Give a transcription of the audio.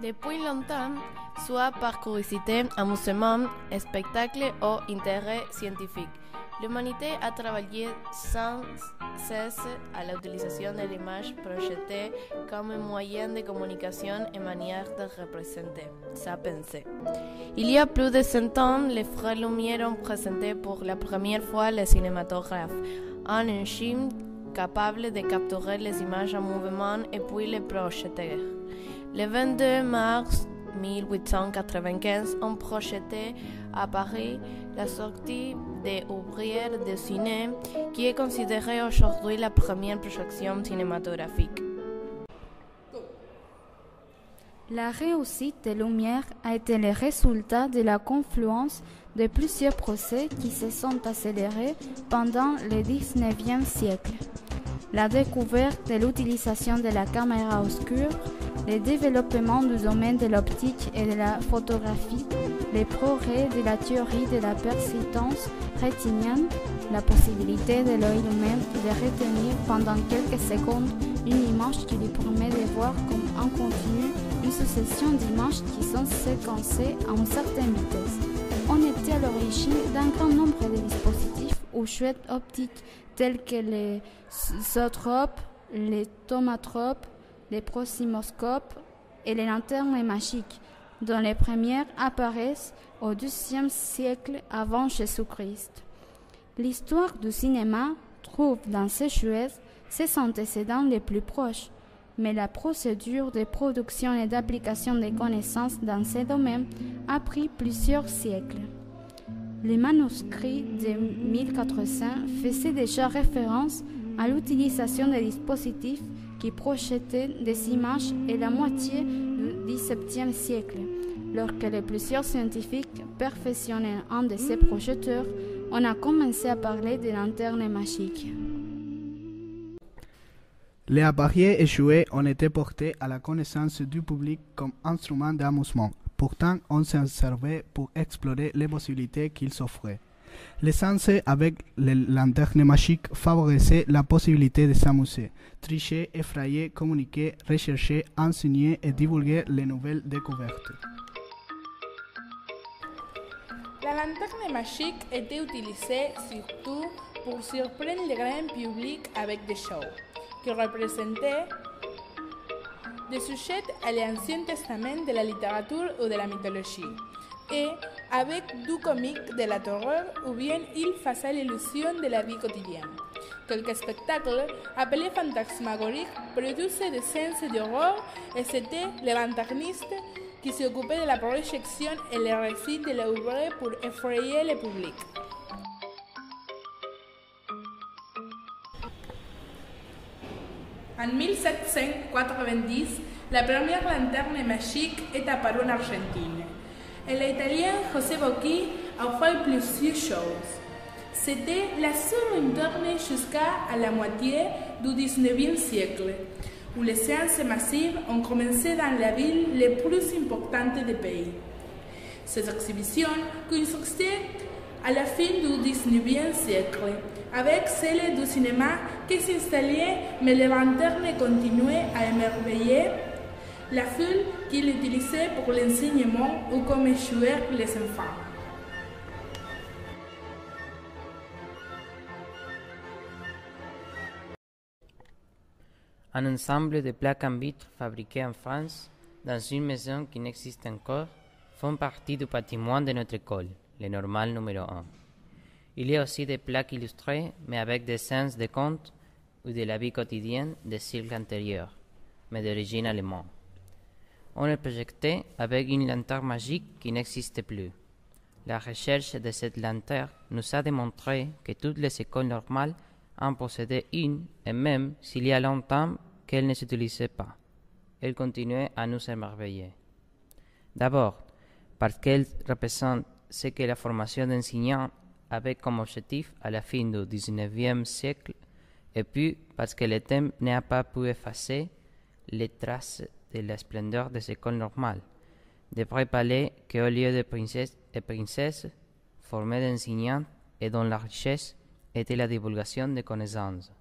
Depuis longtemps, soit par curiosité, amusement, spectacle ou intérêt scientifique, l'humanité a travaillé sans cesse à l'utilisation de l'image projetée comme un moyen de communication et manière de représenter sa pensée. Il y a plus de 100 ans, les frères Lumière ont présenté pour la première fois le cinématographe, un engin capable de capturer les images en mouvement et puis les projeter. Le 22 mars 1895, on projetait à Paris la sortie des Ouvrières de ciné, qui est considérée aujourd'hui la première projection cinématographique. La réussite des Lumières a été le résultat de la confluence de plusieurs procès qui se sont accélérés pendant le XIXe siècle. La découverte de l'utilisation de la caméra obscure, le développement du domaine de l'optique et de la photographie, les progrès de la théorie de la persistance rétinienne, la possibilité de l'œil humain de retenir pendant quelques secondes une image qui lui permet de voir comme en continu une succession d'images qui sont séquencées à une certaine vitesse. On était à l'origine d'un grand nombre de dispositifs ou chouettes optiques tels que les zootropes, les tomatropes, les proximoscopes et les lanternes magiques, dont les premières apparaissent au XIIe siècle avant Jésus-Christ. L'histoire du cinéma trouve dans ces chouettes ses antécédents les plus proches, mais la procédure de production et d'application des connaissances dans ces domaines a pris plusieurs siècles. Les manuscrits de 1400 faisaient déjà référence à l'utilisation des dispositifs qui projetaient des images et la moitié du XVIIe siècle, lorsque les plusieurs scientifiques perfectionnaient un de ces projecteurs, on a commencé à parler de lanternes magiques. Les appareils échoués ont été portés à la connaissance du public comme instruments d'amusement. Pourtant, on s'en servait pour explorer les possibilités qu'ils s'offraient. L'essence avec les lanternes magiques favorisait la possibilité de s'amuser, tricher, effrayer, communiquer, rechercher, enseigner et divulguer les nouvelles découvertes. La lanterne magique était utilisée surtout pour surprendre le grand public avec des shows qui représentaient des sujets à l'Ancien Testament de la littérature ou de la mythologie, et avec du comique de la terreur ou bien il faisait l'illusion de la vie quotidienne. Quelques spectacles appelés fantasmagoriques produisaient des scènes d'horreur et c'était les lanternistes qui s'occupaient de la projection et le récit de l'œuvre pour effrayer le public. En 1790, la première lanterne magique est apparue en Argentine. Et l'Italien José Bocchi a fait plusieurs choses. C'était la seule lanterne jusqu'à la moitié du XIXe siècle, où les séances massives ont commencé dans la ville les plus importantes du pays. Ces exhibitions coïncidaient à la fin du XIXe siècle, avec celle du cinéma qui s'installait, mais les lanternes continuaient à émerveiller la foule qui l'utilisait pour l'enseignement ou comme jouer les enfants. Un ensemble de plaques en vitre fabriquées en France dans une maison qui n'existe encore font partie du patrimoine de notre école, le normal numéro 1. Il y a aussi des plaques illustrées, mais avec des scènes de contes ou de la vie quotidienne des siècles antérieurs, mais d'origine allemande. On les projetait avec une lanterne magique qui n'existe plus. La recherche de cette lanterne nous a démontré que toutes les écoles normales en possédaient une, et même s'il y a longtemps qu'elle ne s'utilisait pas. Elle continuait à nous émerveiller. D'abord, parce qu'elle représente ce que la formation d'enseignants avait comme objectif à la fin du XIXe siècle, et puis parce que le temps n'a pas pu effacer les traces de la splendeur des écoles normales, des vrais palais qui, au lieu de princesses et princesses, formaient d'enseignants et dont la richesse était la divulgation des connaissances.